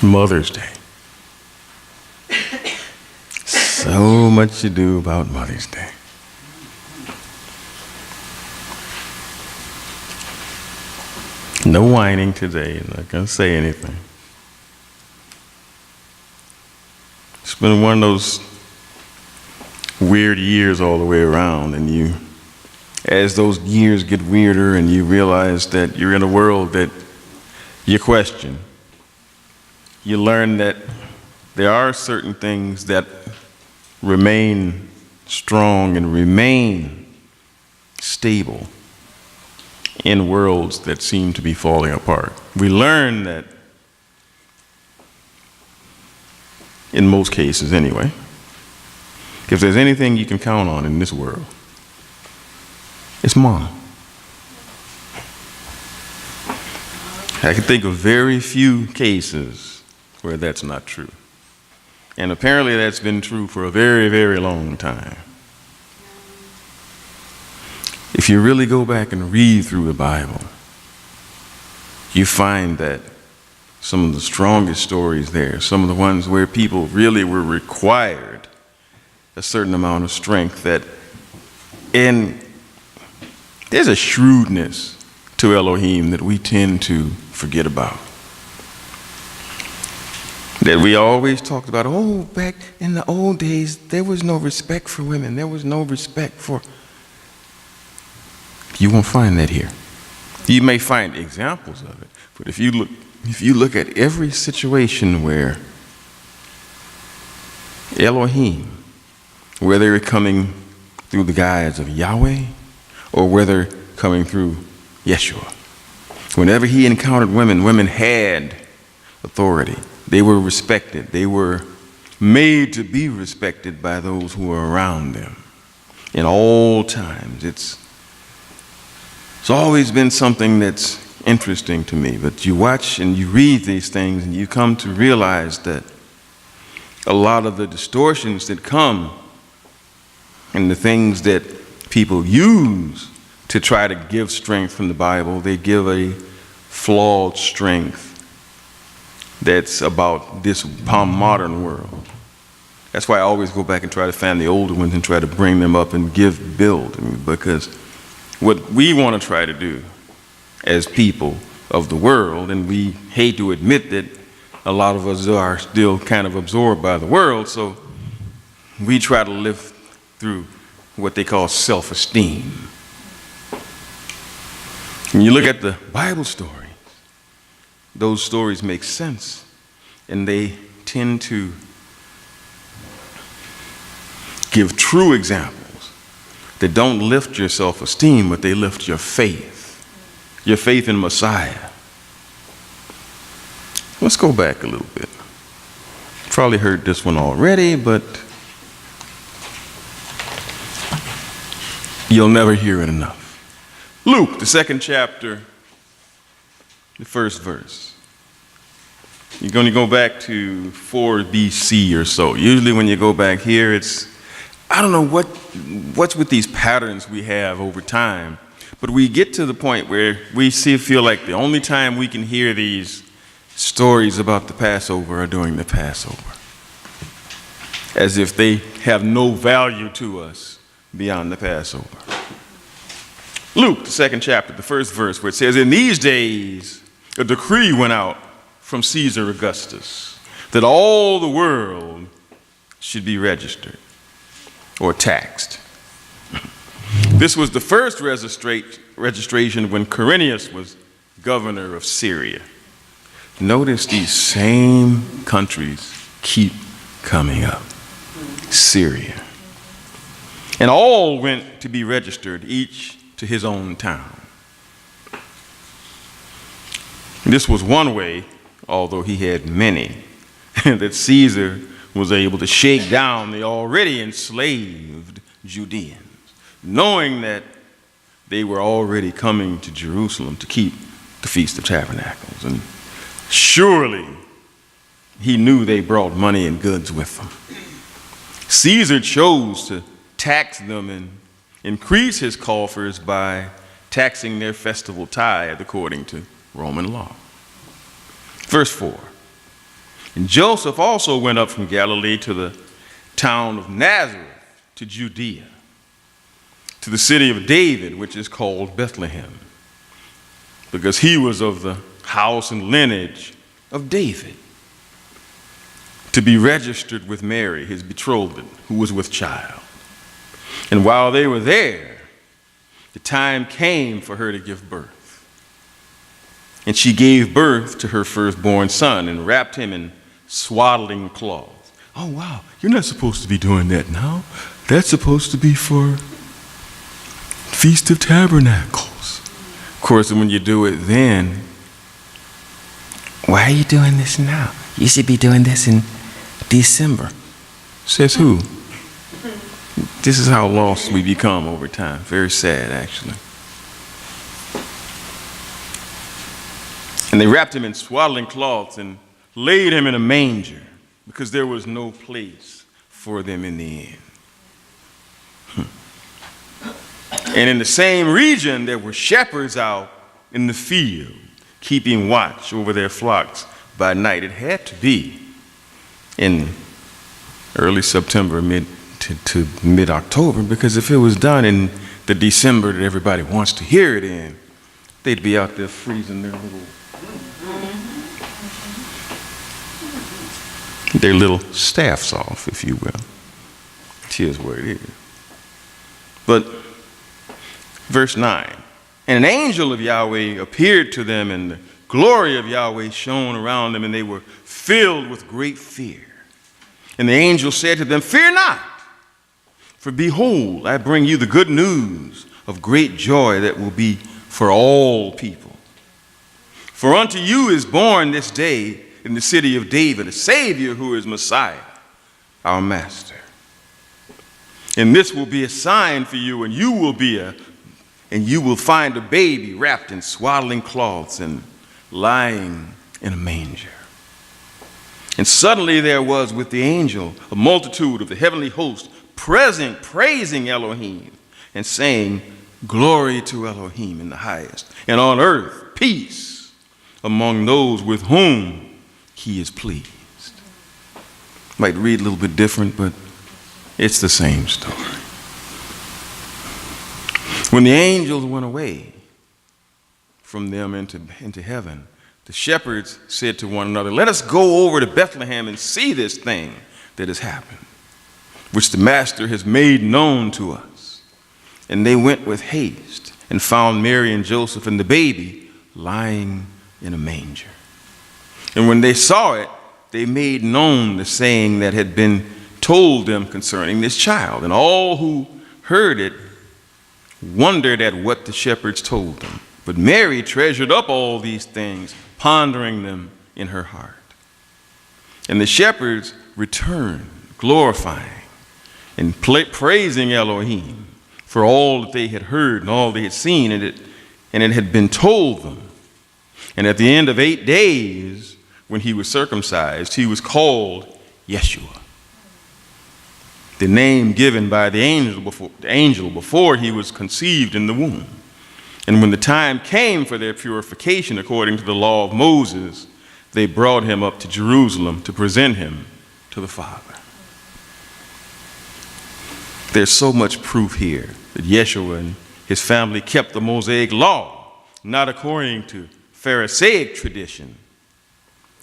Mother's Day. So much to do about Mother's Day. No whining today, I'm not going to say anything. It's been one of those weird years all the way around, and as those years get weirder and you realize that you're in a world that you question, you learn that there are certain things that remain strong and remain stable in worlds that seem to be falling apart. We learn that, in most cases anyway, if there's anything you can count on in this world, it's Mom. I can think of very few cases where that's not true. And apparently that's been true for a very, very long time. If you really go back and read through the Bible, you find that some of the strongest stories there, some of the ones where people really were required a certain amount of strength, and there's a shrewdness to Elohim that we tend to forget about. That we always talked about, oh, back in the old days, there was no respect for women. There was no respect for... You won't find that here. You may find examples of it, but if you look at every situation where Elohim, whether it's coming through the guise of Yahweh or whether coming through Yeshua, whenever he encountered women, women had authority. They were respected. They were made to be respected by those who were around them. In all times, it's always been something that's interesting to me. But you watch and you read these things and you come to realize that a lot of the distortions that come and the things that people use to try to give strength from the Bible, they give a flawed strength that's about this modern world. That's why I always go back and try to find the older ones and try to bring them up and build. I mean, because what we want to try to do as people of the world, and we hate to admit that a lot of us are still kind of absorbed by the world, so we try to live through what they call self-esteem. When you look at the Bible stories, those stories make sense, and they tend to give true examples that don't lift your self-esteem, but they lift your faith in Messiah. Let's go back a little bit. Probably heard this one already, but you'll never hear it enough. Luke, the 2nd chapter, the 1st verse. You're going to go back to 4 BC or so. Usually when you go back here, I don't know what's with these patterns we have over time, but we get to the point where we feel like the only time we can hear these stories about the Passover are during the Passover, as if they have no value to us beyond the Passover. Luke, the 2nd chapter, the 1st verse, where it says, "In these days a decree went out from Caesar Augustus that all the world should be registered or taxed." This was the first registration when Quirinius was governor of Syria. Notice these same countries keep coming up. Syria. And all went to be registered, each to his own town. This was one way, although he had many, that Caesar was able to shake down the already enslaved Judeans, knowing that they were already coming to Jerusalem to keep the Feast of Tabernacles. And surely he knew they brought money and goods with them. Caesar chose to tax them and increase his coffers by taxing their festival tithe according to Roman law. Verse 4. And Joseph also went up from Galilee to the town of Nazareth, to Judea, to the city of David, which is called Bethlehem, because he was of the house and lineage of David, to be registered with Mary, his betrothed, who was with child. And while they were there, the time came for her to give birth. And she gave birth to her firstborn son and wrapped him in swaddling cloths. Oh, wow, you're not supposed to be doing that now. That's supposed to be for Feast of Tabernacles. Of course, when you do it then, why are you doing this now? You should be doing this in December. Says who? This is how lost we become over time. Very sad, actually. And they wrapped him in swaddling cloths and laid him in a manger, because there was no place for them in the inn. And in the same region, there were shepherds out in the field, keeping watch over their flocks by night. It had to be in early September, to mid-October, because if it was done in the December that everybody wants to hear it in, they'd be out there freezing their little staffs off, if you will. Here's what it is. But verse 9, and an angel of Yahweh appeared to them, and the glory of Yahweh shone around them, and they were filled with great fear. And the angel said to them, fear not, for behold, I bring you the good news of great joy that will be for all people. For unto you is born this day in the city of David a Savior, who is Messiah, our Master. And this will be a sign for you, and you will find a baby wrapped in swaddling cloths and lying in a manger. And suddenly there was with the angel a multitude of the heavenly host present, praising Elohim and saying, glory to Elohim in the highest, and on earth peace among those with whom he is pleased. Might read a little bit different, but it's the same story. When the angels went away from them into heaven, the shepherds said to one another, let us go over to Bethlehem and see this thing that has happened, which the Master has made known to us. And they went with haste and found Mary and Joseph and the baby lying in a manger. And when they saw it, they made known the saying that had been told them concerning this child. And all who heard it wondered at what the shepherds told them. But Mary treasured up all these things, pondering them in her heart. And the shepherds returned, glorifying and praising Elohim for all that they had heard and all they had seen, and it had been told them. And at the end of 8 days, when he was circumcised, he was called Yeshua, the name given by the angel before he was conceived in the womb. And when the time came for their purification according to the law of Moses, they brought him up to Jerusalem to present him to the Father. There's so much proof here that Yeshua and his family kept the Mosaic law, not according to Pharisaic tradition,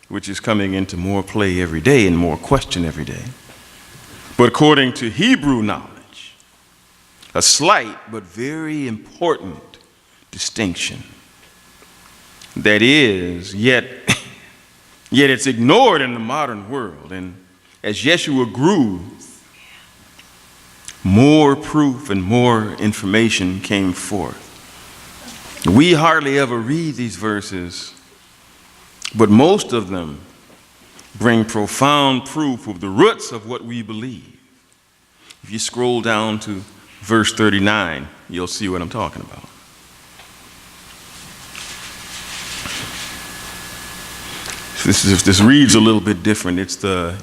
which is coming into more play every day and more question every day, but according to Hebrew knowledge, a slight but very important distinction that is, yet it's ignored in the modern world. And as Yeshua grew, more proof and more information came forth. We hardly ever read these verses, but most of them bring profound proof of the roots of what we believe. If you scroll down to verse 39, you'll see what I'm talking about. This reads a little bit different. It's the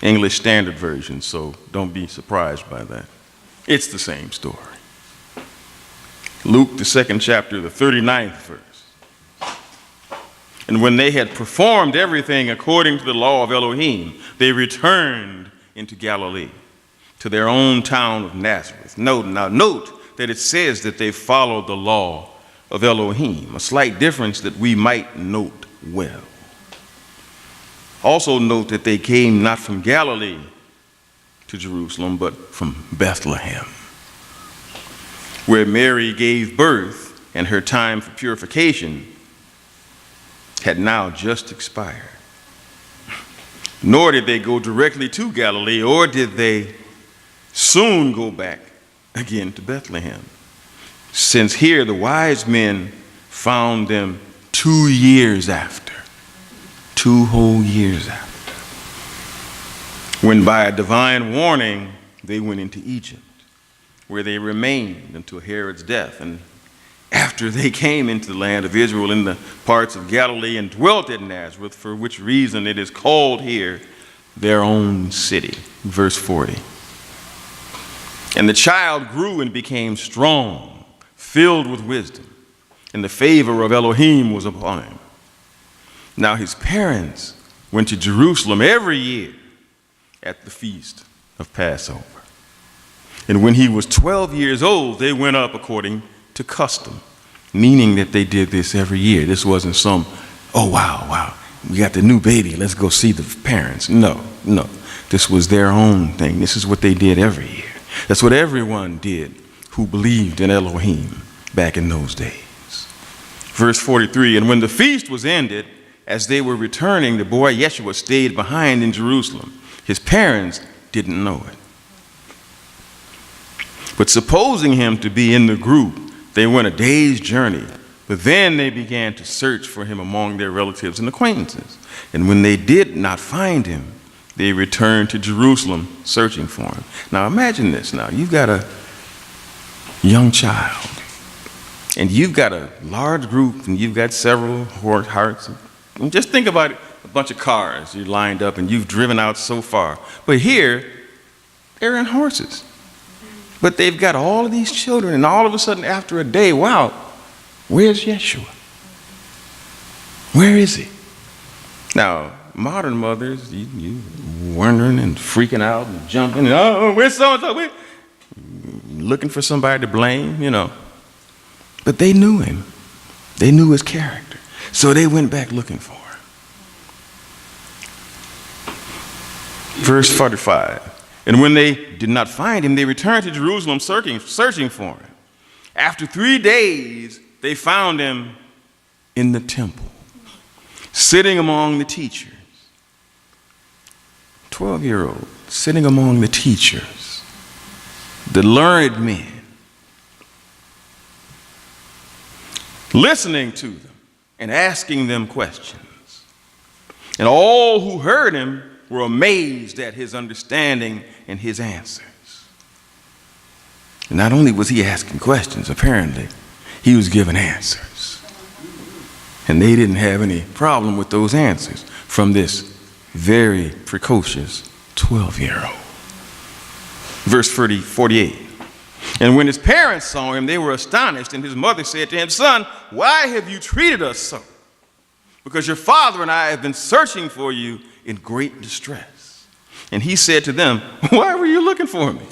English Standard Version, so don't be surprised by that. It's the same story. Luke, the 2nd chapter, the 39th verse. And when they had performed everything according to the law of Elohim, they returned into Galilee, to their own town of Nazareth. Note that it says that they followed the law of Elohim, a slight difference that we might note well. Also note that they came not from Galilee to Jerusalem, but from Bethlehem, where Mary gave birth, and her time for purification had now just expired. Nor did they go directly to Galilee, or did they soon go back again to Bethlehem, since here the wise men found them 2 years after, 2 whole years after, when by a divine warning they went into Egypt, where they remained until Herod's death. And after they came into the land of Israel in the parts of Galilee and dwelt at Nazareth, for which reason it is called here their own city. Verse 40. And the child grew and became strong, filled with wisdom, and the favor of Elohim was upon him. Now his parents went to Jerusalem every year at the feast of Passover. And when he was 12 years old, they went up according to custom, meaning that they did this every year. This wasn't some, oh, wow, we got the new baby, let's go see the parents. No. This was their own thing. This is what they did every year. That's what everyone did who believed in Elohim back in those days. Verse 43, and when the feast was ended, as they were returning, the boy Yeshua stayed behind in Jerusalem. His parents didn't know it. But supposing him to be in the group, they went a day's journey, but then they began to search for him among their relatives and acquaintances. And when they did not find him, they returned to Jerusalem searching for him. Now imagine this now. You've got a young child, and you've got a large group, and you've got several hearts. And just think about it, a bunch of cars you lined up, and you've driven out so far. But here, they're in horses. But they've got all of these children, and all of a sudden, after a day, wow, where's Yeshua? Where is he? Now, modern mothers, you wondering and freaking out and jumping, and, oh, where's so-and-so? We're looking for somebody to blame, But they knew him. They knew his character. So they went back looking for him. Verse 45. And when they did not find him, they returned to Jerusalem searching for him. After 3 days, they found him in the temple, sitting among the teachers. 12-year-old, sitting among the teachers, the learned men, listening to them and asking them questions. And all who heard him were amazed at his understanding and his answers. And not only was he asking questions, apparently, he was giving answers. And they didn't have any problem with those answers from this very precocious 12-year-old. Verse 48. And when his parents saw him, they were astonished, and his mother said to him, Son, why have you treated us so? Because your father and I have been searching for you in great distress. And he said to them, Why were you looking for me?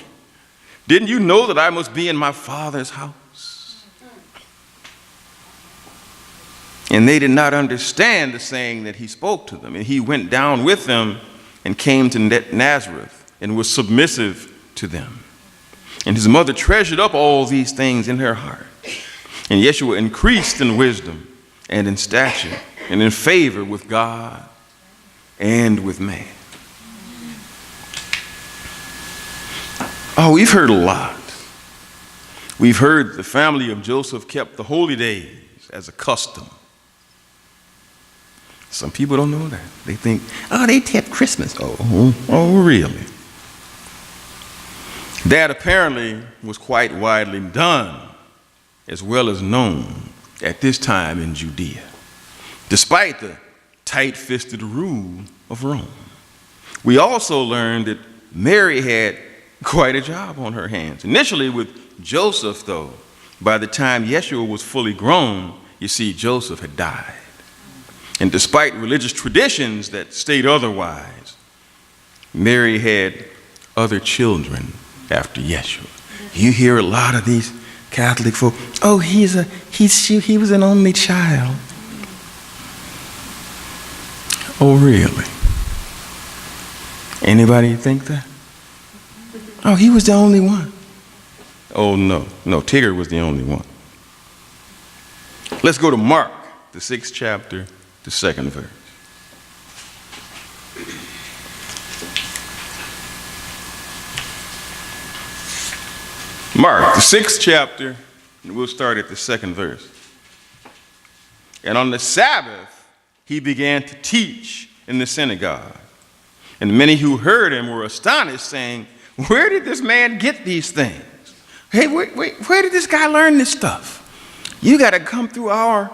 Didn't you know that I must be in my father's house? And they did not understand the saying that he spoke to them. And he went down with them and came to Nazareth and was submissive to them. And his mother treasured up all these things in her heart. And Yeshua increased in wisdom and in stature and in favor with God and with man. Oh, we've heard a lot. We've heard the family of Joseph kept the holy days as a custom. Some people don't know that. They think, oh, they kept Christmas. Oh, really? That apparently was quite widely done as well as known at this time in Judea, despite the tight-fisted rule of Rome. We also learned that Mary had quite a job on her hands. Initially with Joseph, though, by the time Yeshua was fully grown, you see, Joseph had died. And despite religious traditions that state otherwise, Mary had other children after Yeshua. You hear a lot of these Catholic folk, oh, he was an only child. Oh, really? Anybody think that? Oh, he was the only one. Oh, no, Tigger was the only one. Let's go to Mark, the 6th chapter, the 2nd verse. Mark, the 6th chapter, and we'll start at the 2nd verse. And on the Sabbath, he began to teach in the synagogue. And many who heard him were astonished, saying, where did this man get these things? Hey, where did this guy learn this stuff? You got to come through our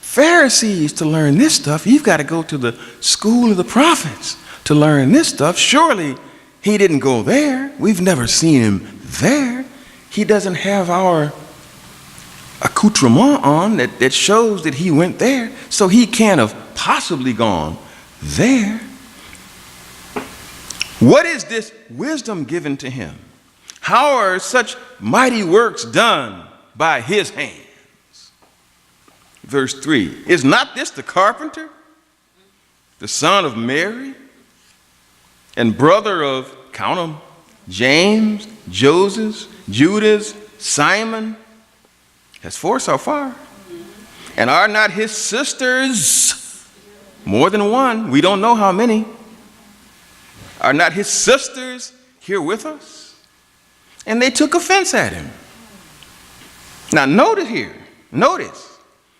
Pharisees to learn this stuff. You've got to go to the school of the prophets to learn this stuff. Surely he didn't go there. We've never seen him there. He doesn't have our accoutrement on that shows that he went there. So he can't have possibly gone there. What is this wisdom given to him? How are such mighty works done by his hands? Verse 3, is not this the carpenter, the son of Mary, and brother of, count them, James, Joseph, Judas, Simon? That's 4 so far. And are not his sisters, more than one, we don't know how many, are not his sisters here with us? And they took offense at him. Now notice here,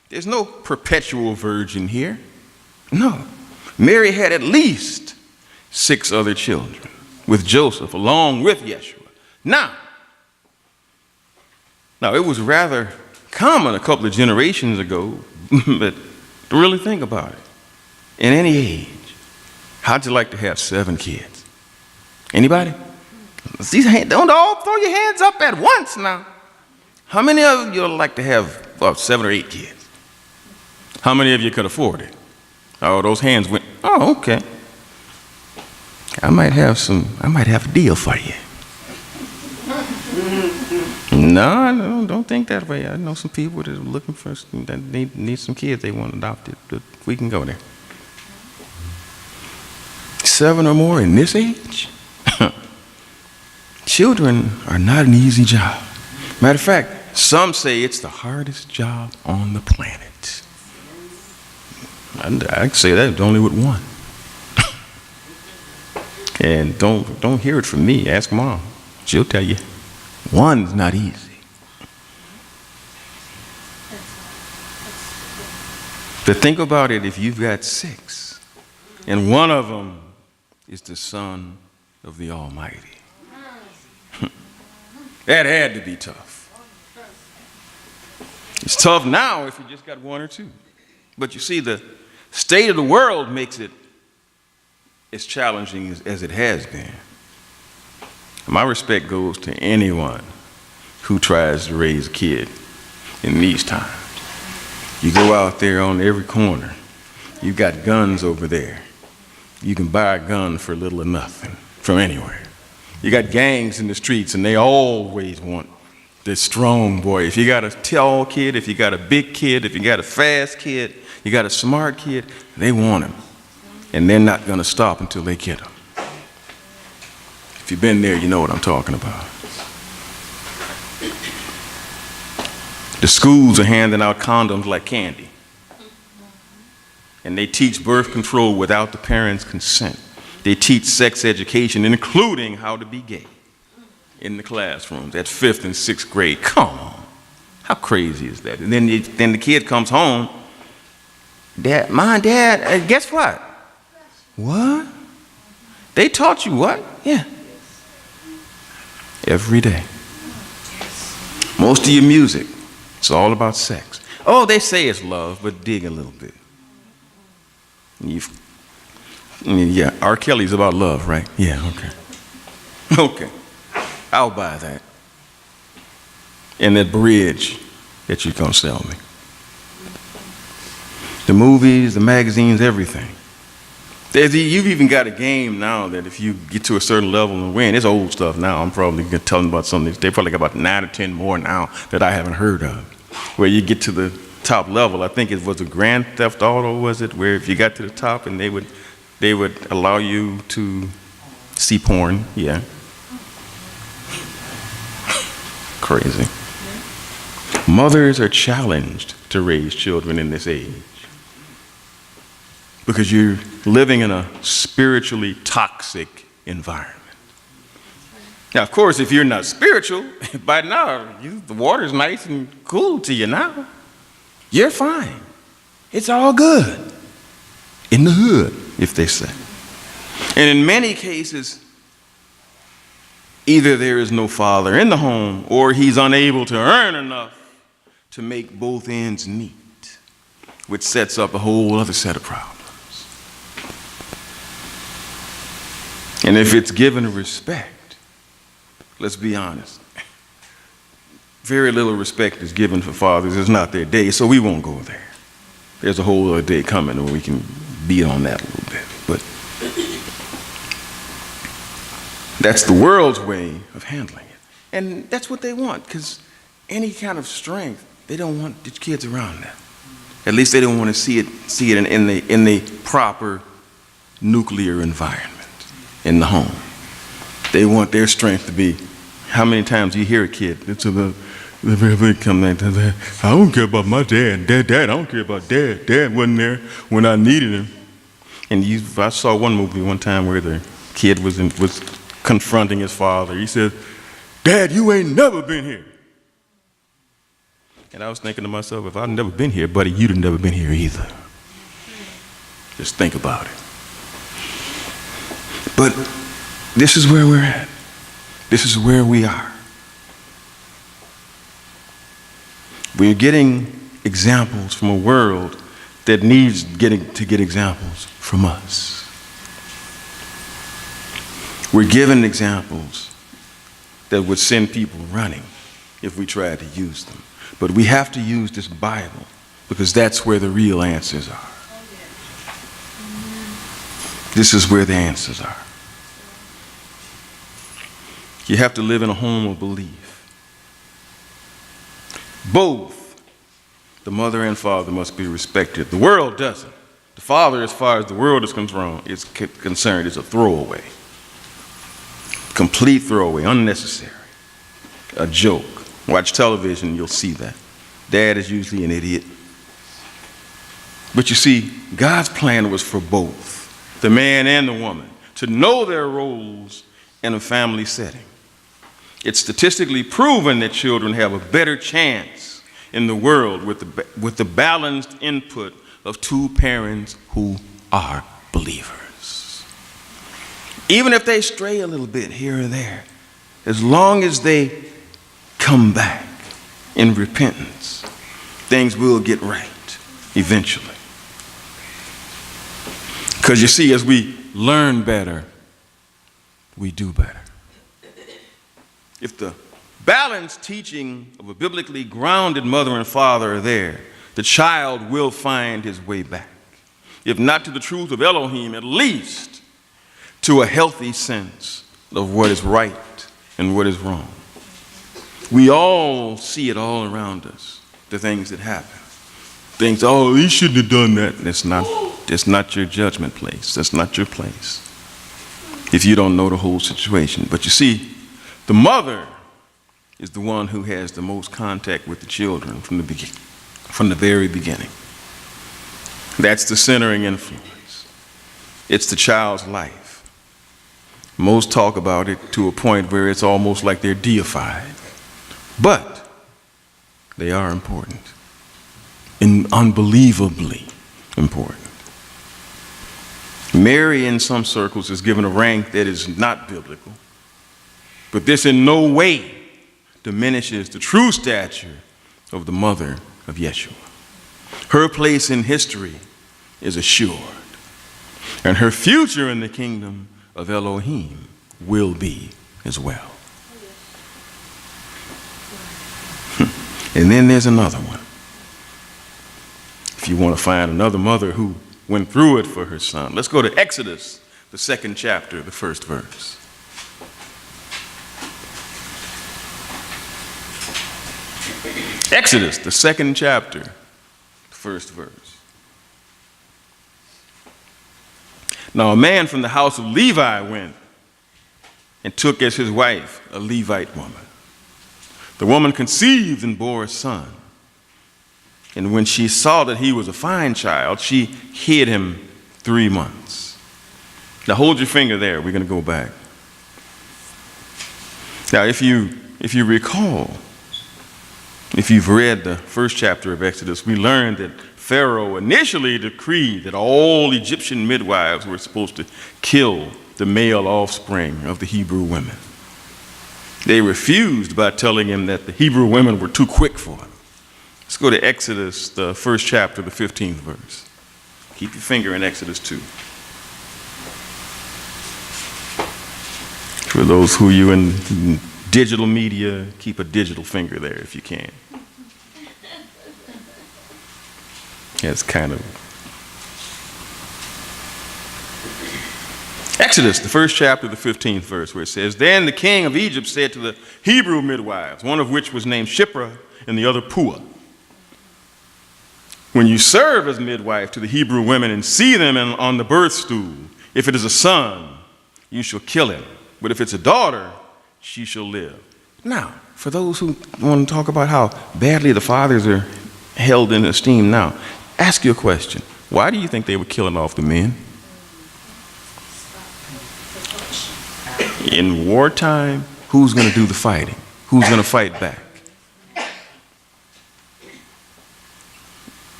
there's no perpetual virgin here. No. Mary had at least 6 other children with Joseph along with Yeshua. Now, it was rather common a couple of generations ago, but really think about it. In any age, how'd you like to have 7 kids? Anybody? Don't all throw your hands up at once now. How many of you would like to have 7 or 8 kids? How many of you could afford it? Oh, those hands went, oh, okay. I might have a deal for you. No, don't think that way. I know some people that are looking for, that need some kids they want adopted, but we can go there. 7 or more in this age? Children are not an easy job. Matter of fact, some say it's the hardest job on the planet. I say that only with one. And don't hear it from me. Ask Mom. She'll tell you. One's not easy. But think about it, if you've got 6, and one of them is the Son of the Almighty. That had to be tough. It's tough now if you just got 1 or 2. But you see, the state of the world makes it as challenging as it has been. My respect goes to anyone who tries to raise a kid in these times. You go out there on every corner, you've got guns over there. You can buy a gun for little or nothing from anywhere. You got gangs in the streets, and they always want this strong boy. If you got a tall kid, if you got a big kid, if you got a fast kid, you got a smart kid, they want him. And they're not going to stop until they get him. If you've been there, you know what I'm talking about. The schools are handing out condoms like candy. And they teach birth control without the parents' consent. They teach sex education, including how to be gay, in the classrooms at 5th and 6th grade. Come on. How crazy is that? And then the kid comes home. Dad, Mom, Dad, guess what? What? They taught you what? Yeah. Every day. Most of your music, it's all about sex. Oh, they say it's love, but dig a little bit. Yeah, R. Kelly's about love, right? Yeah, okay. Okay. I'll buy that. And that bridge that you're going to sell me. The movies, the magazines, everything. You've even got a game now that if you get to a certain level and win, it's old stuff now. I'm probably going to tell them about something. They probably got about 9 or 10 more now that I haven't heard of. Where you get to the top level, I think it was a Grand Theft Auto, was it? Where if you got to the top and they would allow you to see porn. Yeah. Crazy. Mothers are challenged to raise children in this age because you're living in a spiritually toxic environment. Now, of course, if you're not spiritual, by now, the water's nice and cool to you now. You're fine. It's all good. In the hood, if they say. And in many cases, either there is no father in the home or he's unable to earn enough to make both ends meet, which sets up a whole other set of problems. And if it's given respect, let's be honest, very little respect is given for fathers. It's not their day, so we won't go there. There's a whole other day coming where we can beat on that a little bit. But that's the world's way of handling it. And that's what they want, because any kind of strength, they don't want the kids around them. At least they don't want to see it in the proper nuclear environment in the home. They want their strength to be, how many times do you hear a kid? It's about, come back to that. I don't care about my dad. Dad, I don't care about dad. Dad wasn't there when I needed him. And I saw one movie one time where the kid was confronting his father. He said, "Dad, you ain't never been here." And I was thinking to myself, if I'd never been here, buddy, you'd have never been here either. Just think about it. But this is where we're at. This is where we are. We're getting examples from a world that needs to get examples from us. We're given examples that would send people running if we tried to use them. But we have to use this Bible because that's where the real answers are. This is where the answers are. You have to live in a home of belief. Both the mother and father must be respected. The world doesn't. The father, as far as the world is concerned, is a throwaway. Complete throwaway, unnecessary. A joke. Watch television, you'll see that. Dad is usually an idiot. But you see, God's plan was for both, the man and the woman, to know their roles in a family setting. It's statistically proven that children have a better chance in the world with the balanced input of two parents who are believers. Even if they stray a little bit here or there, as long as they come back in repentance, things will get right eventually. Because you see, as we learn better, we do better. If the balanced teaching of a biblically grounded mother and father are there, the child will find his way back. If not to the truth of Elohim, at least to a healthy sense of what is right and what is wrong. We all see it all around us, the things that happen. Things, oh, he shouldn't have done that. That's not your judgment place. That's not your place. If you don't know the whole situation. But you see, the mother is the one who has the most contact with the children from the very beginning. That's the centering influence. It's the child's life. Most talk about it to a point where it's almost like they're deified. But they are important, and unbelievably important. Mary, in some circles, is given a rank that is not biblical, but this in no way diminishes the true stature of the mother of Yeshua. Her place in history is assured, and her future in the kingdom of Elohim will be as well. And then there's another one. if you want to find another mother who went through it for her son. Let's go to Exodus, the 2nd chapter, the 1st verse. Exodus, the 2nd chapter, the 1st verse. Now a man from the house of Levi went and took as his wife a Levite woman. The woman conceived and bore a son. And when she saw that he was a fine child, she hid him 3 months. Now hold your finger there. We're going to go back. Now if you recall, if you've read the 1st chapter of Exodus, we learned that Pharaoh initially decreed that all Egyptian midwives were supposed to kill the male offspring of the Hebrew women. They refused by telling him that the Hebrew women were too quick for him. Let's go to Exodus, the 1st chapter, the 15th verse. Keep your finger in Exodus 2. For those who you in digital media, keep a digital finger there if you can. It's kind of Exodus, the 1st chapter, the 15th verse, where it says, Then the king of Egypt said to the Hebrew midwives, one of which was named Shiphrah and the other Puah, when you serve as midwife to the Hebrew women and see them on the birth stool, if it is a son, you shall kill him. But if it's a daughter, she shall live. Now, for those who want to talk about how badly the fathers are held in esteem now, ask you a question. Why do you think they were killing off the men? In wartime, who's going to do the fighting? Who's going to fight back?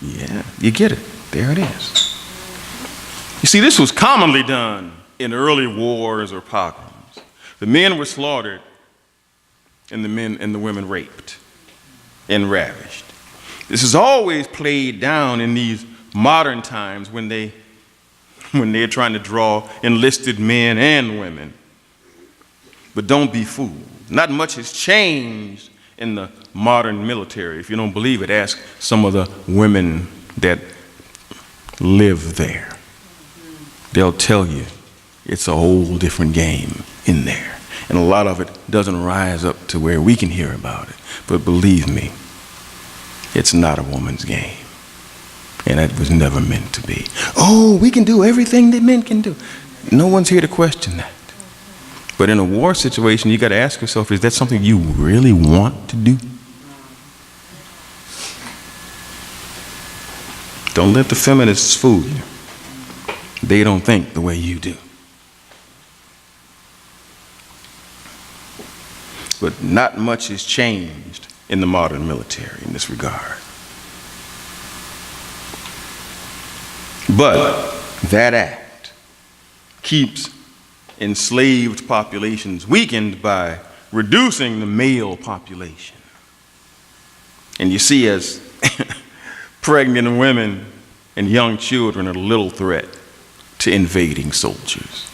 Yeah, you get it. There it is. You see, this was commonly done in early wars or pogroms. The men were slaughtered and the women raped and ravished. This is always played down in these modern times when they're trying to draw enlisted men and women. But don't be fooled. Not much has changed in the modern military. If you don't believe it, ask some of the women that live there. They'll tell you it's a whole different game in there. And a lot of it doesn't rise up to where we can hear about it. But believe me, it's not a woman's game. And it was never meant to be. Oh, we can do everything that men can do. No one's here to question that. But in a war situation, you got to ask yourself, is that something you really want to do? Don't let the feminists fool you. They don't think the way you do. But not much has changed in the modern military in this regard. But that act keeps enslaved populations weakened by reducing the male population. And you see, as pregnant women and young children are a little threat to invading soldiers.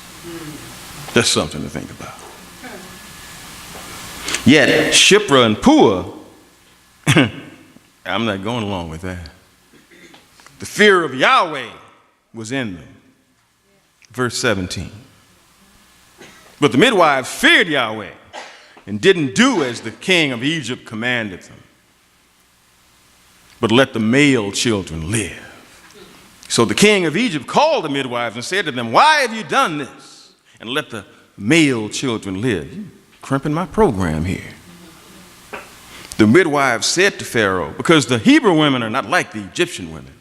That's something to think about. Yet Shiphrah and Puah, I'm not going along with that. The fear of Yahweh was in them. Verse 17. But the midwives feared Yahweh and didn't do as the king of Egypt commanded them, but let the male children live. So the king of Egypt called the midwives and said to them, Why have you done this? And let the male children live. You're crimping my program here. The midwives said to Pharaoh, because the Hebrew women are not like the Egyptian women,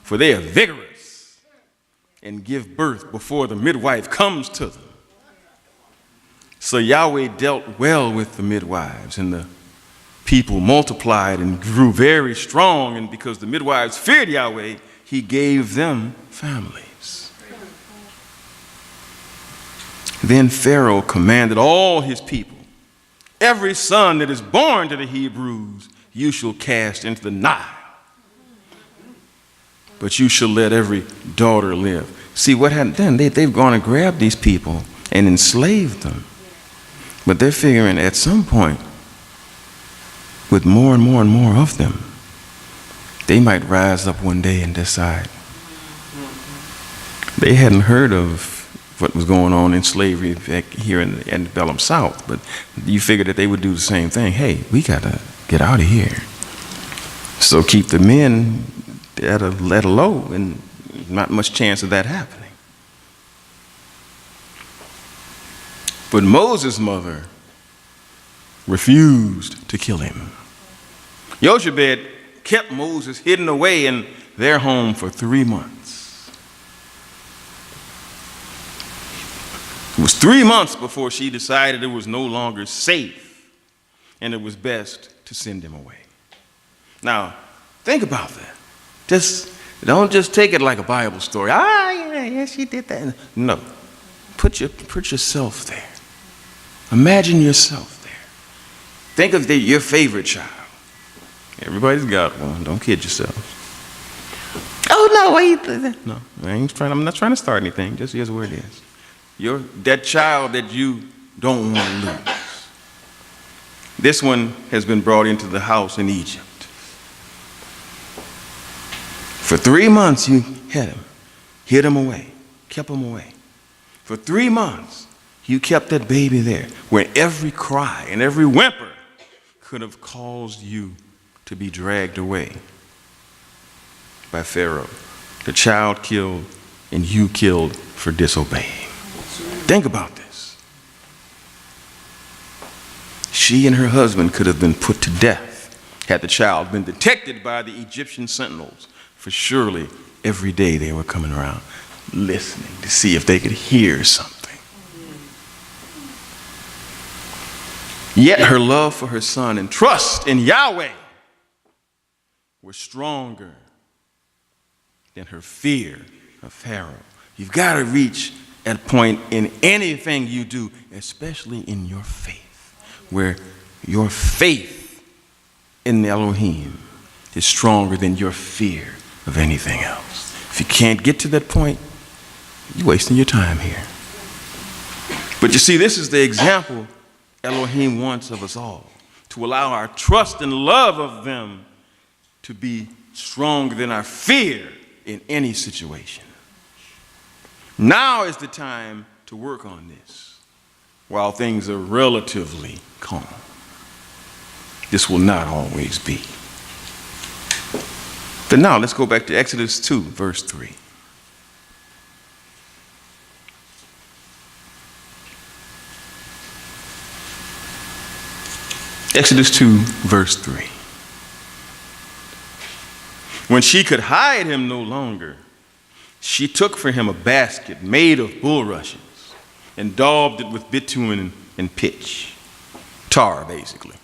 for they are vigorous and give birth before the midwife comes to them. So Yahweh dealt well with the midwives, and the people multiplied and grew very strong, and because the midwives feared Yahweh, he gave them families. Then Pharaoh commanded all his people, every son that is born to the Hebrews you shall cast into the Nile, but you shall let every daughter live. See what happened then? They've gone and grabbed these people and enslaved them. But they're figuring at some point, with more and more and more of them, they might rise up one day and decide they hadn't heard of what was going on in slavery back here in the antebellum South, but you figured that they would do the same thing. Hey, we got to get out of here. So keep the men at a low, and not much chance of that happening. But Moses' mother refused to kill him. Jochebed kept Moses hidden away in their home for 3 months. It was 3 months before she decided it was no longer safe and it was best to send him away. Now, think about that. Don't just take it like a Bible story. Yeah, she did that. No, put yourself there. Imagine yourself there. Think of your favorite child. Everybody's got one. Don't kid yourself. Oh no, wait. No, I'm not trying to start anything. Just here's where it is. That child that you don't want to lose. This one has been brought into the house in Egypt. For 3 months you hid him away, kept him away. For 3 months you kept that baby there, where every cry and every whimper could have caused you to be dragged away by Pharaoh. The child killed and you killed for disobeying. Think about this. She and her husband could have been put to death had the child been detected by the Egyptian sentinels, for surely every day they were coming around listening to see if they could hear something. Yet her love for her son and trust in Yahweh were stronger than her fear of Pharaoh. You've got to reach a point in anything you do, especially in your faith, where your faith in Elohim is stronger than your fear of anything else. If you can't get to that point, you're wasting your time here. But you see, this is the example Elohim wants of us all, to allow our trust and love of them to be stronger than our fear in any situation. Now is the time to work on this while things are relatively calm. This will not always be. But now let's go back to Exodus 2, verse 3. Exodus 2, verse 3. When she could hide him no longer, she took for him a basket made of bulrushes and daubed it with bitumen and pitch, tar basically.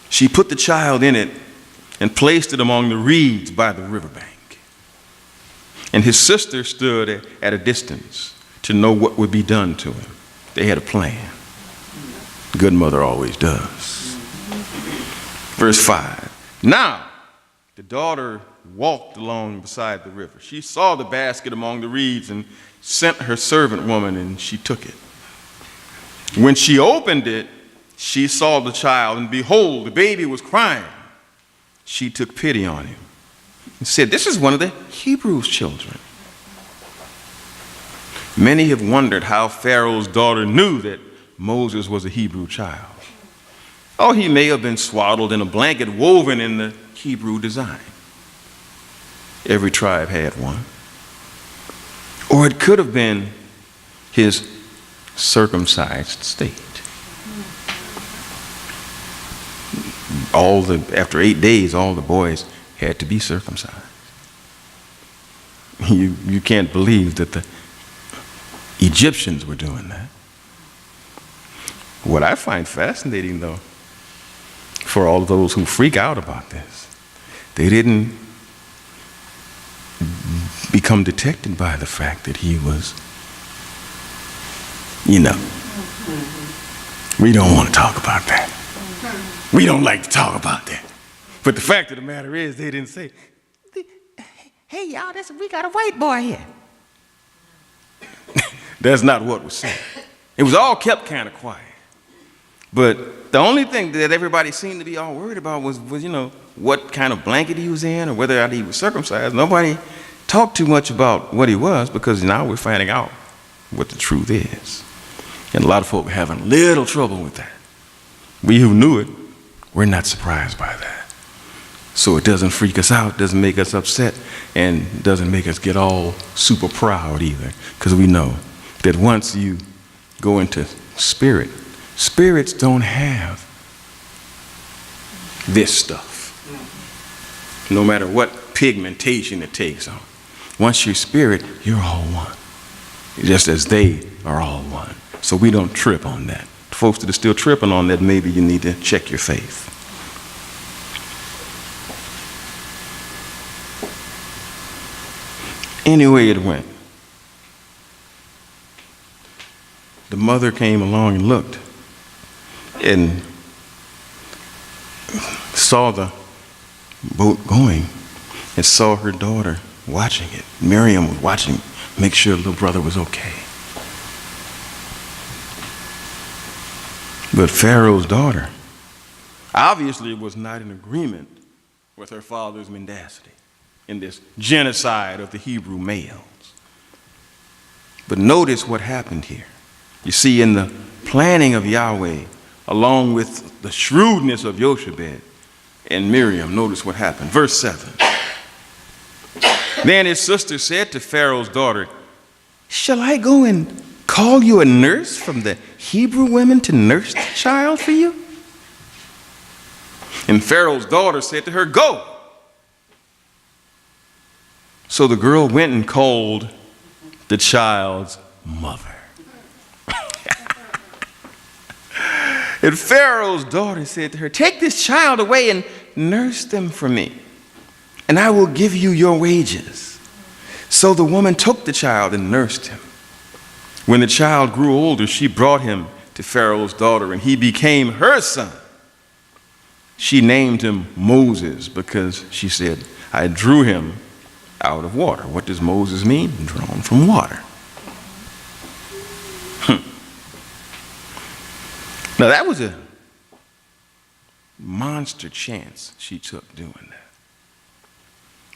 She put the child in it and placed it among the reeds by the riverbank. And his sister stood at a distance to know what would be done to him. They had a plan. Good mother always does. Verse 5. Now, the daughter walked along beside the river. She saw the basket among the reeds and sent her servant woman, and she took it. When she opened it, she saw the child, and behold, the baby was crying. She took pity on him and said, "This is one of the Hebrews' children." Many have wondered how Pharaoh's daughter knew that Moses was a Hebrew child. Oh, he may have been swaddled in a blanket woven in the Hebrew design. Every tribe had one. Or it could have been his circumcised state. After 8 days, all the boys had to be circumcised. You can't believe that the Egyptians were doing that. What I find fascinating, though, for all those who freak out about this, they didn't become detected by the fact that he was, we don't want to talk about that. We don't like to talk about that. But the fact of the matter is, they didn't say, "Hey, y'all, we got a white boy here." That's not what was said. It was all kept kind of quiet. But the only thing that everybody seemed to be all worried about was what kind of blanket he was in or whether or not he was circumcised. Nobody talked too much about what he was, because now we're finding out what the truth is. And a lot of folk are having a little trouble with that. We who knew it, we're not surprised by that. So it doesn't freak us out, doesn't make us upset, and doesn't make us get all super proud either, because we know that once you go into spirit, spirits don't have this stuff, no matter what pigmentation it takes on. Once you're spirit, you're all one, just as they are all one. So we don't trip on that. Folks that are still tripping on that, maybe you need to check your faith. Anyway it went, the mother came along and looked and saw the boat going and saw her daughter watching it. Miriam was watching, make sure little brother was okay. But Pharaoh's daughter obviously was not in agreement with her father's mendacity in this genocide of the Hebrew males. But notice what happened here. You see, in the planning of Yahweh, along with the shrewdness of Jochebed and Miriam, notice what happened. Verse 7. Then his sister said to Pharaoh's daughter, "Shall I go and call you a nurse from the Hebrew women to nurse the child for you?" And Pharaoh's daughter said to her, "Go." So the girl went and called the child's mother. And Pharaoh's daughter said to her, "Take this child away and nurse them for me, and I will give you your wages." So the woman took the child and nursed him. When the child grew older, she brought him to Pharaoh's daughter, and he became her son. She named him Moses because she said, "I drew him out of water." What does Moses mean? Drawn from water. Now that was a monster chance she took doing that.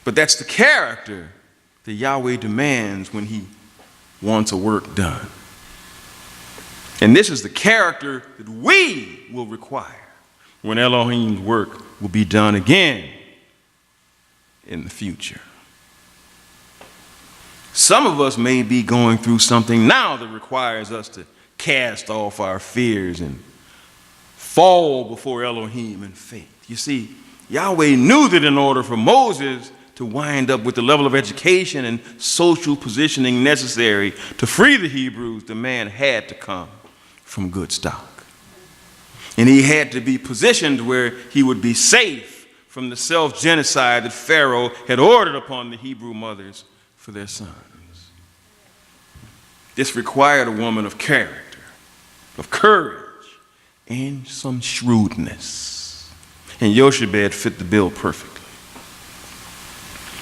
But that's the character that Yahweh demands when he wants a work done. And this is the character that we will require when Elohim's work will be done again in the future. Some of us may be going through something now that requires us to cast off our fears and fall before Elohim in faith. You see, Yahweh knew that in order for Moses to wind up with the level of education and social positioning necessary to free the Hebrews, the man had to come from good stock. And he had to be positioned where he would be safe from the self-genocide that Pharaoh had ordered upon the Hebrew mothers for their sons. This required a woman of character, of courage, and some shrewdness. And Jochebed fit the bill perfectly.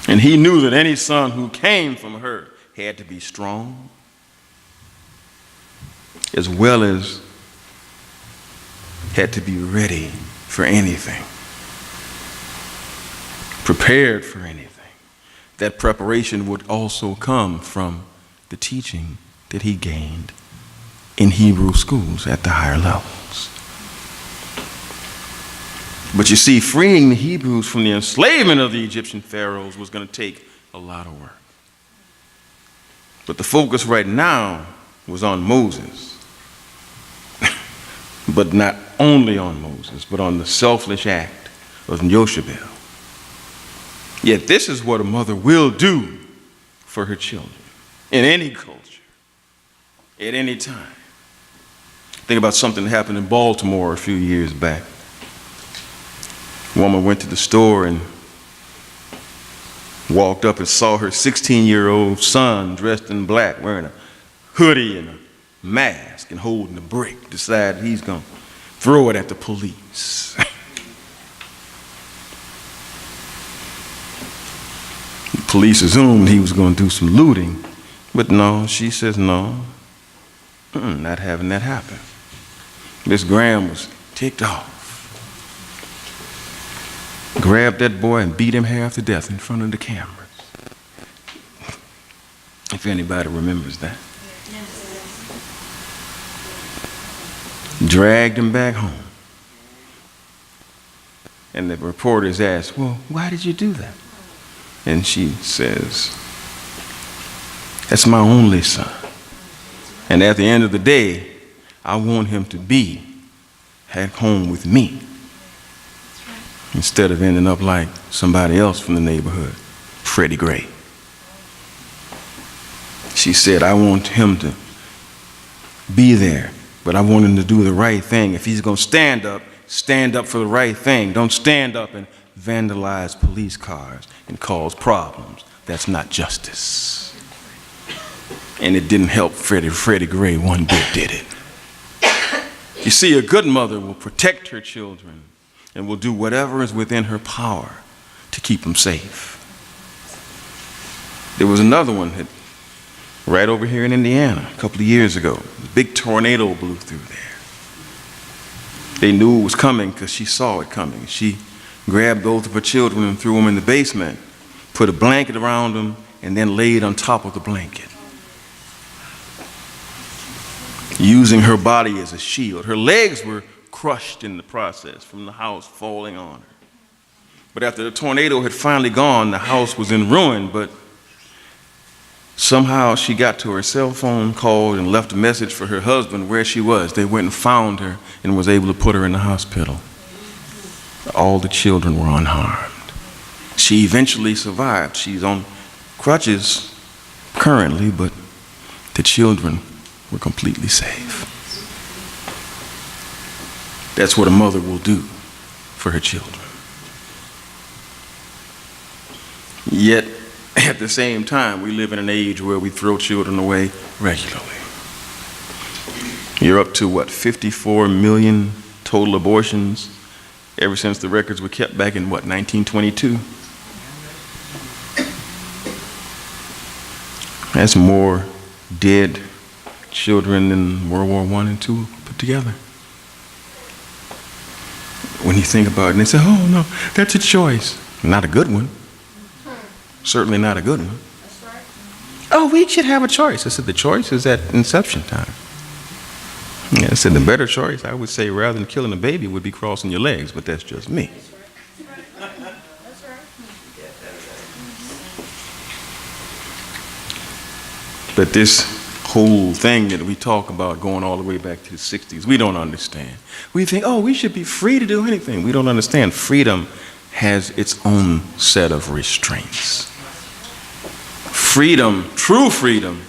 And he knew that any son who came from her had to be strong, as well as had to be ready for anything, prepared for anything. That preparation would also come from the teaching that he gained in Hebrew schools at the higher levels. But you see, freeing the Hebrews from the enslavement of the Egyptian pharaohs was going to take a lot of work. But the focus right now was on Moses. But not only on Moses, but on the selfish act of Jochebed. Yet this is what a mother will do for her children in any culture, at any time. Think about something that happened in Baltimore a few years back. A woman went to the store and walked up and saw her 16-year-old son dressed in black, wearing a hoodie and a mask and holding a brick. Decided he's going to throw it at the police. The police assumed he was going to do some looting, but no, she says no, not having that happen. Miss Graham was ticked off. grabbed that boy and beat him half to death in front of the cameras. If anybody remembers that. Dragged him back home. And the reporters asked, well, why did you do that? And she says, that's my only son. And at the end of the day, I want him to be at home with me instead of ending up like somebody else from the neighborhood, Freddie Gray. She said, I want him to be there, but I want him to do the right thing. If he's going to stand up for the right thing. Don't stand up and vandalize police cars and cause problems. That's not justice. And it didn't help Freddie Gray one bit, did it? You see, a good mother will protect her children and will do whatever is within her power to keep them safe. There was another one that right over here in Indiana a couple of years ago. A big tornado blew through there. They knew it was coming because she saw it coming. She grabbed both of her children and threw them in the basement, put a blanket around them, and then laid on top of the blanket, using her body as a shield. Her legs were crushed in the process from the house falling on her. But after the tornado had finally gone, the house was in ruin, but somehow she got to her cell phone, called, and left a message for her husband where she was. They went and found her and was able to put her in the hospital. All the children were unharmed. She eventually survived. She's on crutches currently, but the children were completely safe. That's what a mother will do for her children. Yet, at the same time, we live in an age where we throw children away regularly. You're up to, what, 54 million total abortions ever since the records were kept back in, what, 1922? That's more dead children than World War I and II put together. When you think about it, and they say, oh, no, that's a choice. Not a good one. Certainly not a good one. That's right. Oh, we should have a choice. I said, the choice is at inception time. Yeah, I said, the better choice, I would say, rather than killing a baby, would be crossing your legs, but that's just me. That's right. But this whole thing that we talk about going all the way back to the 60s, we don't understand. We think, oh, we should be free to do anything. We don't understand. Freedom has its own set of restraints. Freedom, true freedom,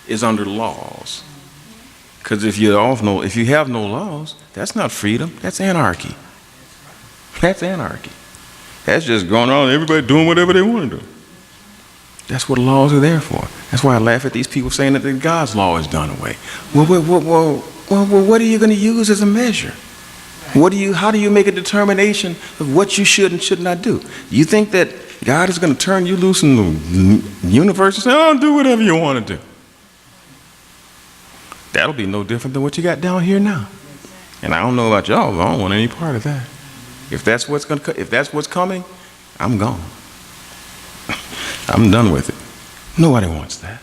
is under laws. Because if you have no laws, that's not freedom, that's anarchy. That's anarchy. That's just going on, everybody doing whatever they want to do. That's what laws are there for. That's why I laugh at these people saying that God's law is done away. Well, what are you going to use as a measure? How do you make a determination of what you should and should not do? You think that God is going to turn you loose in the universe and say, oh, do whatever you want to do? That'll be no different than what you got down here now. And I don't know about y'all, but I don't want any part of that. If that's what's coming, I'm gone. I'm done with it. Nobody wants that.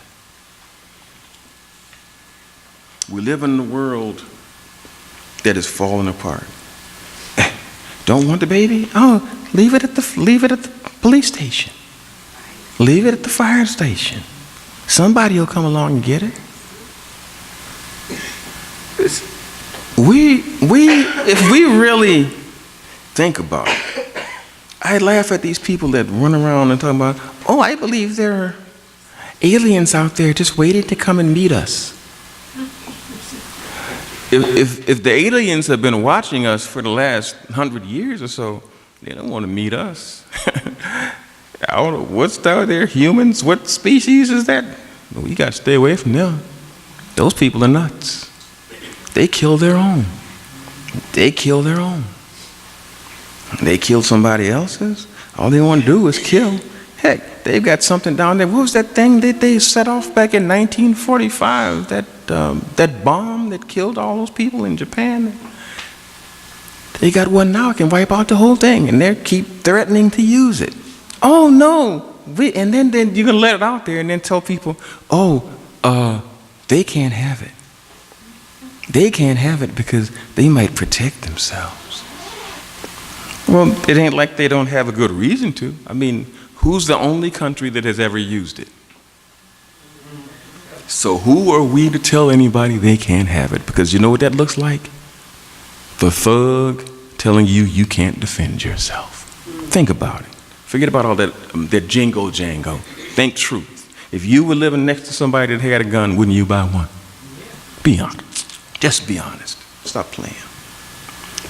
We live in a world that is falling apart. Don't want the baby? Oh, leave it at the police station. Leave it at the fire station. Somebody will come along and get it. If we really think about it, I laugh at these people that run around and talk about, oh, I believe there are aliens out there just waiting to come and meet us. If the aliens have been watching us for the last 100 years or so, they don't want to meet us. I don't know, what's out there, humans? What species is that? We got to stay away from them. Those people are nuts. They kill their own. They kill their own. They kill somebody else's. All they want to do is kill. Heck, they've got something down there. What was that thing that they set off back in 1945? That bomb that killed all those people in Japan? They got one now, it can wipe out the whole thing, and they keep threatening to use it. Oh no, and then you're gonna let it out there and then tell people, they can't have it. They can't have it because they might protect themselves. Well, it ain't like they don't have a good reason to. I mean, who's the only country that has ever used it? So who are we to tell anybody they can't have it? Because you know what that looks like? The thug telling you you can't defend yourself. Think about it. Forget about all that jingo jango. Think truth. If you were living next to somebody that had a gun, wouldn't you buy one? Be honest. Just be honest. Stop playing.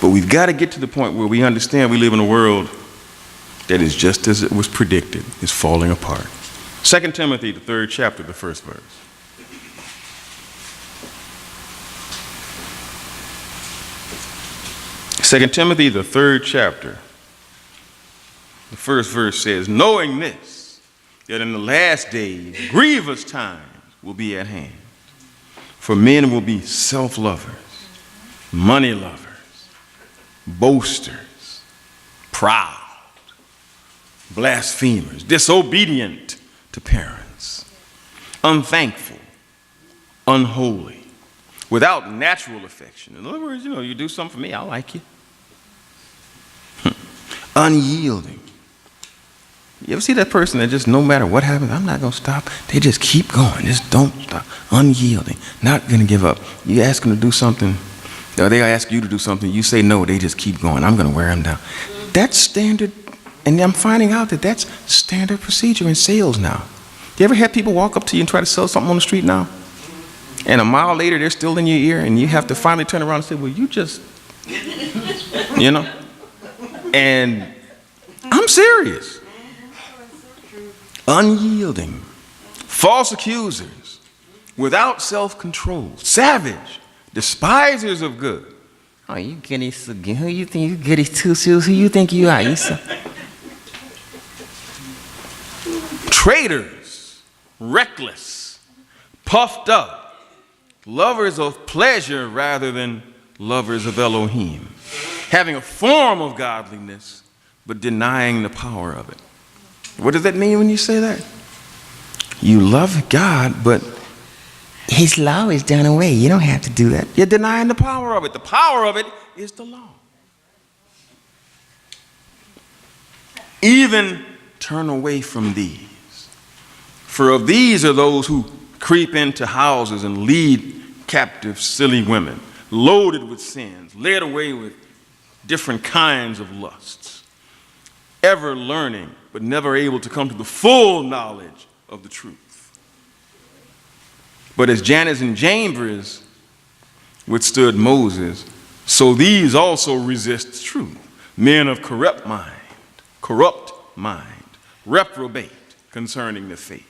But we've got to get to the point where we understand we live in a world that is just as it was predicted, is falling apart. 2 Timothy, the 3rd chapter, the 1st verse. 2 Timothy, the 3rd chapter, the 1st verse says, knowing this, that in the last days grievous times will be at hand. For men will be self-lovers, money lovers, boasters, proud, blasphemers, disobedient to parents, unthankful, unholy, without natural affection. In other words, you do something for me, I like you. Unyielding. You ever see that person that just no matter what happens, I'm not going to stop. They just keep going. Just don't stop. Unyielding. Not going to give up. You ask them to do something, or they ask you to do something, you say no, they just keep going. I'm going to wear them down. That's standard, and I'm finding out that that's standard procedure in sales now. You ever had people walk up to you and try to sell something on the street now? And a mile later, they're still in your ear, and you have to finally turn around and say, well, you just, And I'm serious. Unyielding, false accusers, without self-control, savage, despisers of good. Oh, you goody so good. Who you think you goody two shoes? Who you think you are? You so... Traitors, reckless, puffed up, lovers of pleasure rather than lovers of Elohim, having a form of godliness but denying the power of it. What does that mean when you say that? You love God, but His law is done away. You don't have to do that. You're denying the power of it. The power of it is the law. Even turn away from these. For of these are those who creep into houses and lead captive silly women, loaded with sins, led away with different kinds of lusts, ever learning, but never able to come to the full knowledge of the truth. But as Jannes and Jambres withstood Moses, so these also resist truth. Men of corrupt mind, reprobate concerning the faith.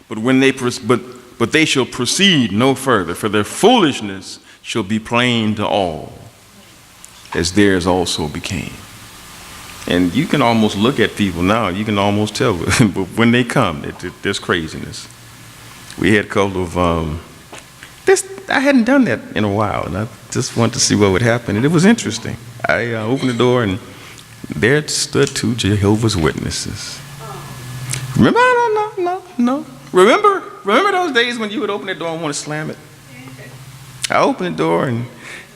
But they shall proceed no further, for their foolishness shall be plain to all, as theirs also became. And you can almost look at people now, you can almost tell, but when they come, there's craziness. We had a couple of, I hadn't done that in a while, and I just wanted to see what would happen, and it was interesting. I opened the door, and there stood two Jehovah's Witnesses. Remember? No. Remember those days when you would open the door and want to slam it? I opened the door, and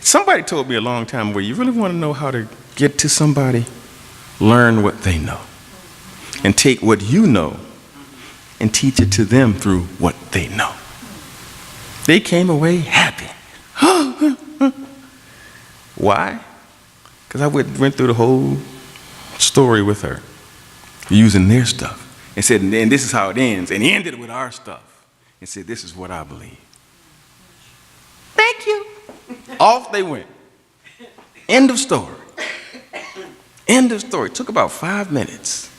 somebody told me a long time ago, you really want to know how to get to somebody? Learn what they know. And take what you know and teach it to them through what they know. They came away happy. Why? Because I went through the whole story with her, using their stuff, and said, and this is how it ends. And he ended with our stuff and said, this is what I believe. Thank you. Off they went. End of story. End of story. It took about 5 minutes.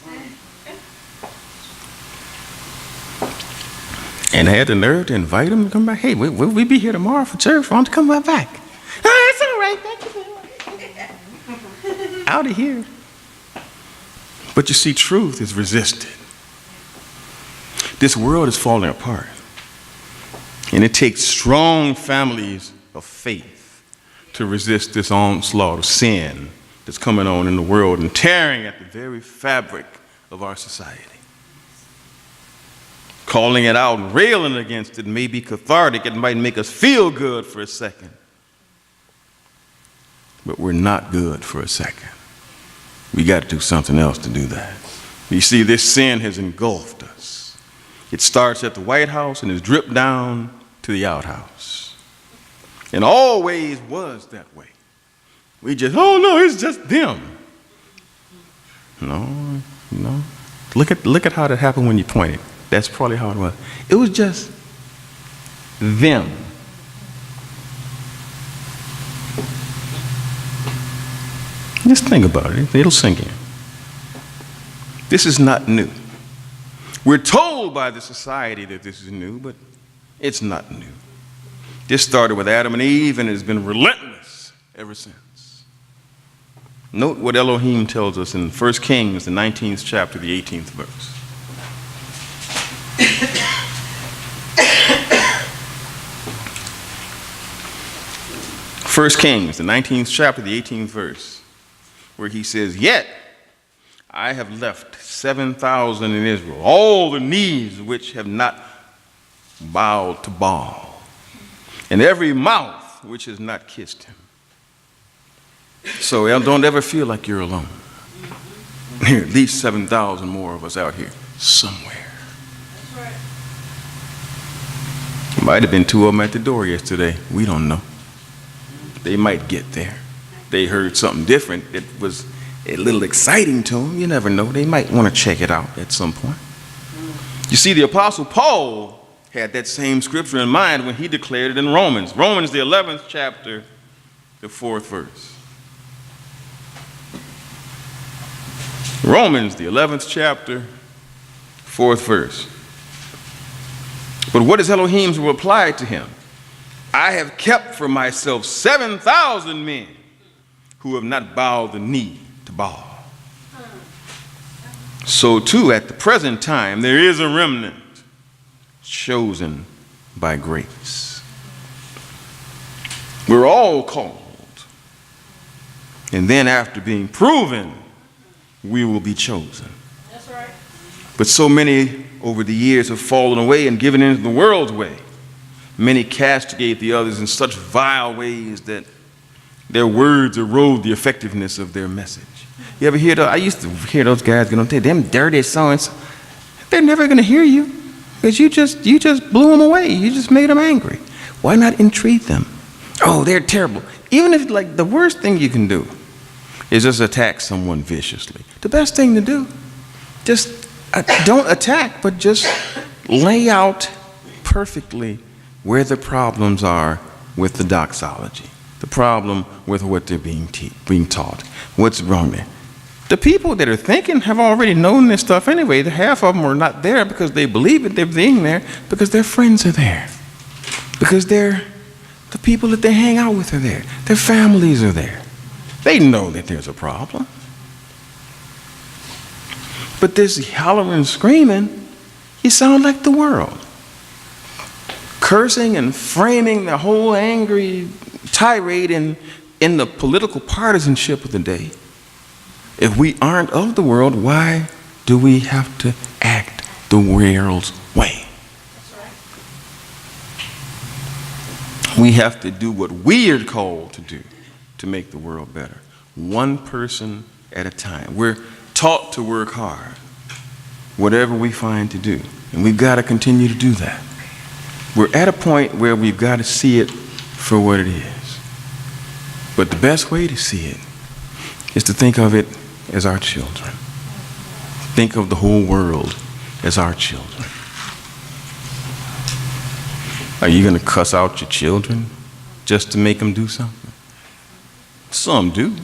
And I had the nerve to invite him to come back. Hey, we'll be here tomorrow for church. Why don't you come right back? Oh, it's all right. Thank you. Out of here. But you see, truth is resisted. This world is falling apart. And it takes strong families of faith to resist this onslaught of sin that's coming on in the world and tearing at the very fabric of our society. Calling it out and railing against it may be cathartic. It might make us feel good for a second. But we're not good for a second. We got to do something else to do that. You see, this sin has engulfed us. It starts at the White House and is dripped down to the outhouse. And always was that way. We just, oh no, it's just them. No. Look at how that happened when you pointed. That's probably how it was. It was just them. Just think about it. It'll sink in. This is not new. We're told by the society that this is new, but it's not new. This started with Adam and Eve and has been relentless ever since. Note what Elohim tells us in 1 Kings, the 19th chapter, the 18th verse. 1 Kings, the 19th chapter, the 18th verse, where he says, "Yet I have left 7,000 in Israel, all the knees which have not bowed to Baal, and every mouth which has not kissed him." So don't ever feel like you're alone. There are at least 7,000 more of us out here somewhere. That's right. Might have been 2 of them at the door yesterday. We don't know. They might get there. They heard something different that was a little exciting to them. You never know. They might want to check it out at some point. You see, the Apostle Paul had that same scripture in mind when he declared it in Romans. Romans, the 11th chapter, the 4th verse. Romans, the 11th chapter, 4th verse. But what is Elohim's reply to him? "I have kept for myself 7,000 men who have not bowed the knee to Baal." So too, at the present time, there is a remnant chosen by grace. We're all called. And then after being proven, we will be chosen. That's right. But so many over the years have fallen away and given into the world's way. Many castigate the others in such vile ways that their words erode the effectiveness of their message. You ever hear I used to hear those guys going, "Them dirty so-and-so." They're never going to hear you because you just blew them away. You just made them angry. Why not entreat them? "Oh, they're terrible." Even if, like, the worst thing you can do is just attack someone viciously. The best thing to do, just don't attack, but just lay out perfectly where the problems are with the doxology, the problem with what they're being taught, what's wrong there. The people that are thinking have already known this stuff anyway. Half of them are not there because they believe it. They're being there because their friends are there, because the people that they hang out with are there. Their families are there. They know that there's a problem. But this hollering and screaming, you sound like the world. Cursing and framing the whole angry tirade in the political partisanship of the day. If we aren't of the world, why do we have to act the world's way? We have to do what we are called to do to make the world better. One person at a time. We're taught to work hard, whatever we find to do. And we've got to continue to do that. We're at a point where we've got to see it for what it is. But the best way to see it is to think of it as our children. Think of the whole world as our children. Are you going to cuss out your children just to make them do something? Some do.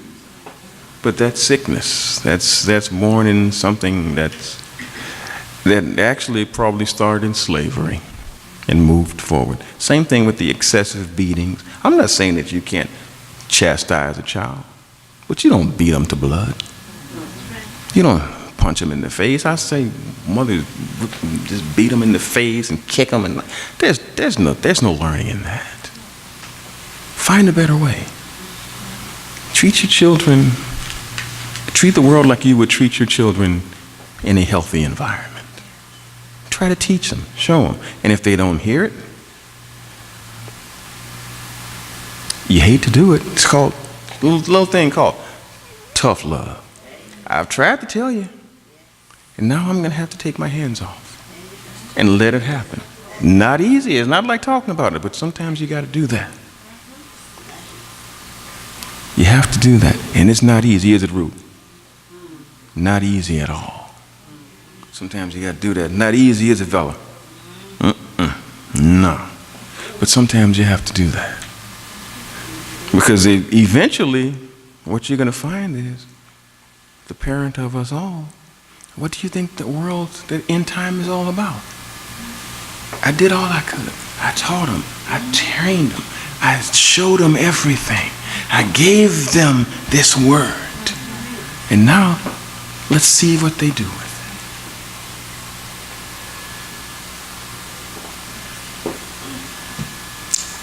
But that's sickness. That's born in something that actually probably started in slavery and moved forward. Same thing with the excessive beatings. I'm not saying that you can't chastise a child, but you don't beat them to blood. You don't punch them in the face. I say mothers just beat them in the face and kick them, and there's no learning in that. Find a better way. treat your children, treat the world like you would treat your children in a healthy environment. Try to teach them, show them. And if they don't hear it, you hate to do it. It's called, little thing called tough love. I've tried to tell you, and now I'm going to have to take my hands off and let it happen. Not easy. It's not like talking about it, but sometimes you got to do that. You have to do that. And it's not easy, is it, Ruth? Not easy at all. Sometimes you got to do that. Not easy, is it, fella? No. But sometimes you have to do that. Because eventually, what you're going to find is the parent of us all. What do you think the world, the end time is all about? I did all I could. I taught them. I trained them. I showed them everything. I gave them this word. And now, let's see what they do with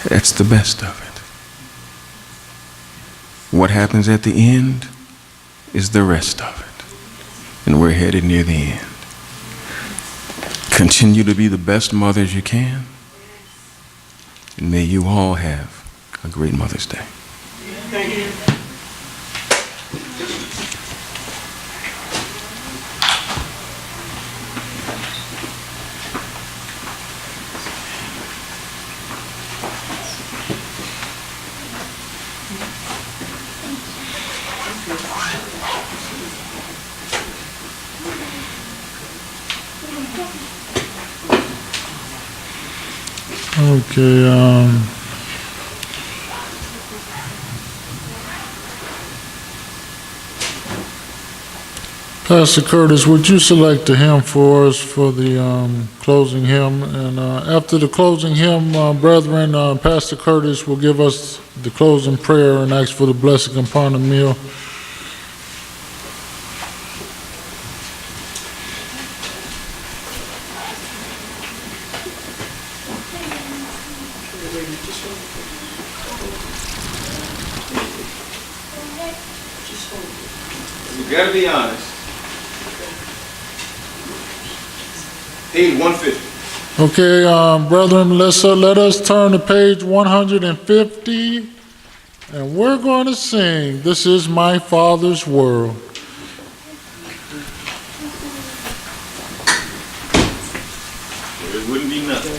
it. That's the best of it. What happens at the end is the rest of it. And we're headed near the end. Continue to be the best mothers you can. And may you all have a great Mother's Day. Thank you. Okay, Pastor Curtis, would you select a hymn for us for the closing hymn? And after the closing hymn, brethren, Pastor Curtis will give us the closing prayer and ask for the blessing upon the meal. You gotta be honest. Page 150. Okay, brethren, let us turn to page 150, and we're going to sing, "This Is My Father's World." It wouldn't be nothing.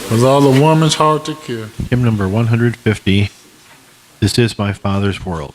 With all the woman's heart to care. Hymn number 150, This Is My Father's World.